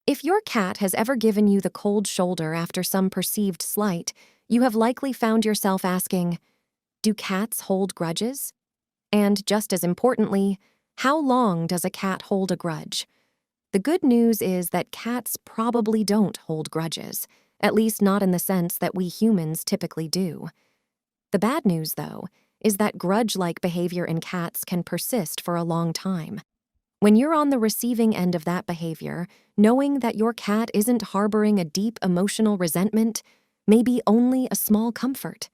If your cat has ever given you the cold shoulder after some perceived slight, you have likely found yourself asking, do cats hold grudges? And just as importantly, how long does a cat hold a grudge? The good news is that cats probably don't hold grudges, at least not in the sense that we humans typically do. The bad news, though, is that grudge-like behavior in cats can persist for a long time. When you're on the receiving end of that behavior, knowing that your cat isn't harboring a deep emotional resentment may be only a small comfort.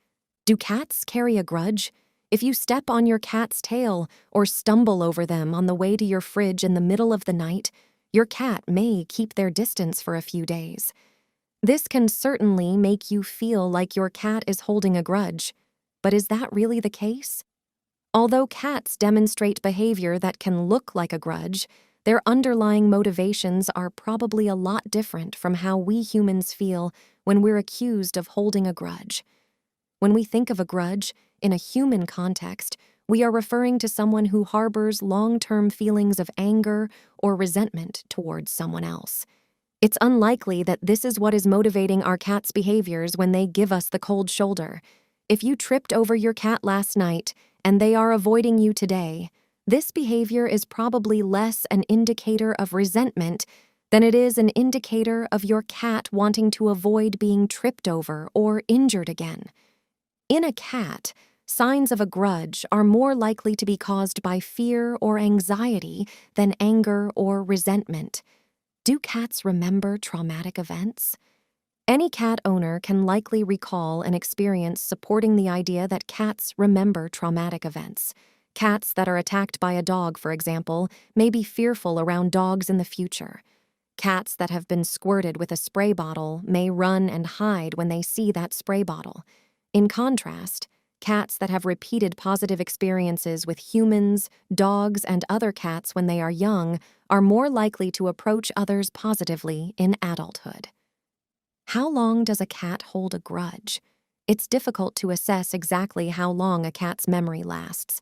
Do cats carry a grudge? If you step on your cat's tail or stumble over them on the way to your fridge in the middle of the night, your cat may keep their distance for a few days. This can certainly make you feel like your cat is holding a grudge. But is that really the case? Although cats demonstrate behavior that can look like a grudge, their underlying motivations are probably a lot different from how we humans feel when we're accused of holding a grudge. When we think of a grudge, in a human context, we are referring to someone who harbors long-term feelings of anger or resentment towards someone else. It's unlikely that this is what is motivating our cat's behaviors when they give us the cold shoulder. If you tripped over your cat last night and they are avoiding you today, this behavior is probably less an indicator of resentment than it is an indicator of your cat wanting to avoid being tripped over or injured again. In a cat, signs of a grudge are more likely to be caused by fear or anxiety than anger or resentment. Do cats remember traumatic events? Any cat owner can likely recall an experience supporting the idea that cats remember traumatic events. Cats that are attacked by a dog, for example, may be fearful around dogs in the future. Cats that have been squirted with a spray bottle may run and hide when they see that spray bottle. In contrast, cats that have repeated positive experiences with humans, dogs, and other cats when they are young are more likely to approach others positively in adulthood. How long does a cat hold a grudge? It's difficult to assess exactly how long a cat's memory lasts.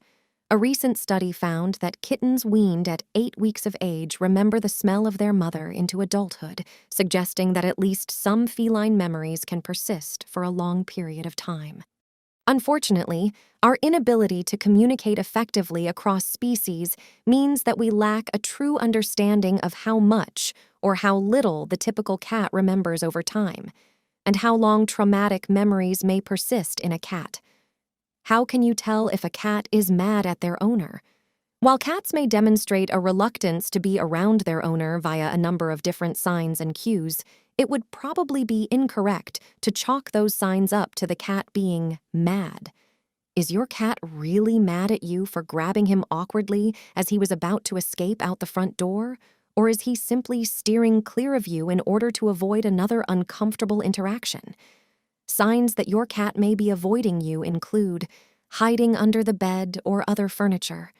A recent study found that kittens weaned at 8 weeks of age remember the smell of their mother into adulthood, suggesting that at least some feline memories can persist for a long period of time. Unfortunately, our inability to communicate effectively across species means that we lack a true understanding of how much or how little the typical cat remembers over time, and how long traumatic memories may persist in a cat. How can you tell if a cat is mad at their owner? While cats may demonstrate a reluctance to be around their owner via a number of different signs and cues, it would probably be incorrect to chalk those signs up to the cat being mad. Is your cat really mad at you for grabbing him awkwardly as he was about to escape out the front door? Or is he simply steering clear of you in order to avoid another uncomfortable interaction? Signs that your cat may be avoiding you include hiding under the bed or other furniture,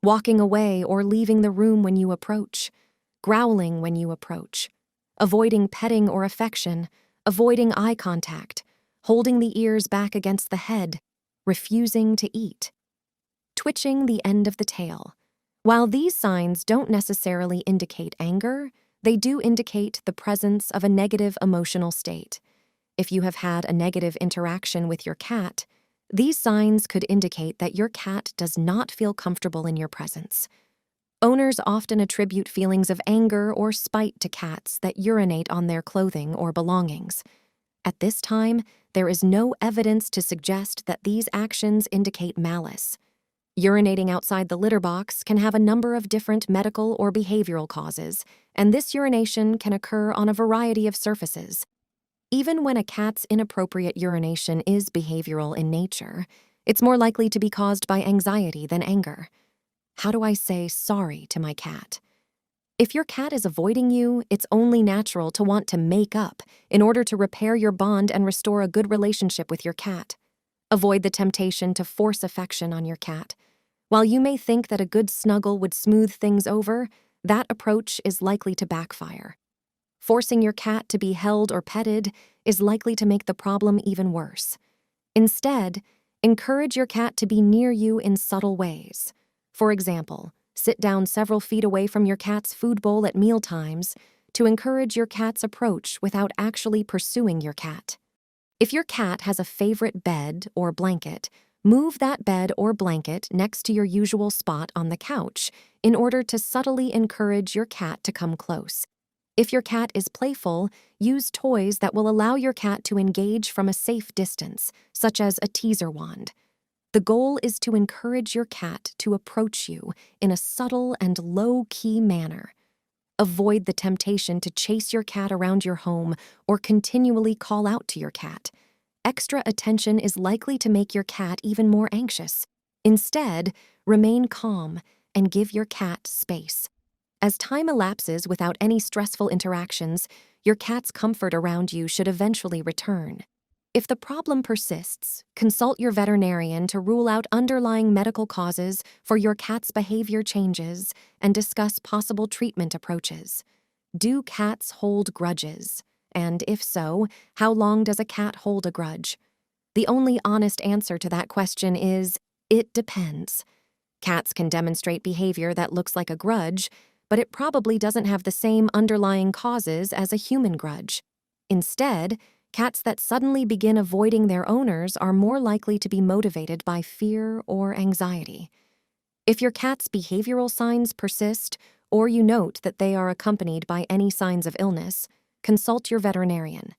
walking away or leaving the room when you approach, growling when you approach, avoiding petting or affection, avoiding eye contact, holding the ears back against the head, refusing to eat, twitching the end of the tail. While these signs don't necessarily indicate anger, they do indicate the presence of a negative emotional state. If you have had a negative interaction with your cat, these signs could indicate that your cat does not feel comfortable in your presence. Owners often attribute feelings of anger or spite to cats that urinate on their clothing or belongings. At this time, there is no evidence to suggest that these actions indicate malice. Urinating outside the litter box can have a number of different medical or behavioral causes, and this urination can occur on a variety of surfaces. Even when a cat's inappropriate urination is behavioral in nature, it's more likely to be caused by anxiety than anger. How do I say sorry to my cat? If your cat is avoiding you, it's only natural to want to make up in order to repair your bond and restore a good relationship with your cat. Avoid the temptation to force affection on your cat. While you may think that a good snuggle would smooth things over, that approach is likely to backfire. Forcing your cat to be held or petted is likely to make the problem even worse. Instead, encourage your cat to be near you in subtle ways. For example, sit down several feet away from your cat's food bowl at mealtimes, to encourage your cat's approach without actually pursuing your cat. If your cat has a favorite bed or blanket, move that bed or blanket next to your usual spot on the couch in order to subtly encourage your cat to come close. If your cat is playful, use toys that will allow your cat to engage from a safe distance, such as a teaser wand. The goal is to encourage your cat to approach you in a subtle and low-key manner. Avoid the temptation to chase your cat around your home or continually call out to your cat. Extra attention is likely to make your cat even more anxious. Instead, remain calm and give your cat space. As time elapses without any stressful interactions, your cat's comfort around you should eventually return. If the problem persists, consult your veterinarian to rule out underlying medical causes for your cat's behavior changes and discuss possible treatment approaches. Do cats hold grudges? And if so, how long does a cat hold a grudge? The only honest answer to that question is, it depends. Cats can demonstrate behavior that looks like a grudge, but it probably doesn't have the same underlying causes as a human grudge. Instead, cats that suddenly begin avoiding their owners are more likely to be motivated by fear or anxiety. If your cat's behavioral signs persist, or you note that they are accompanied by any signs of illness, consult your veterinarian.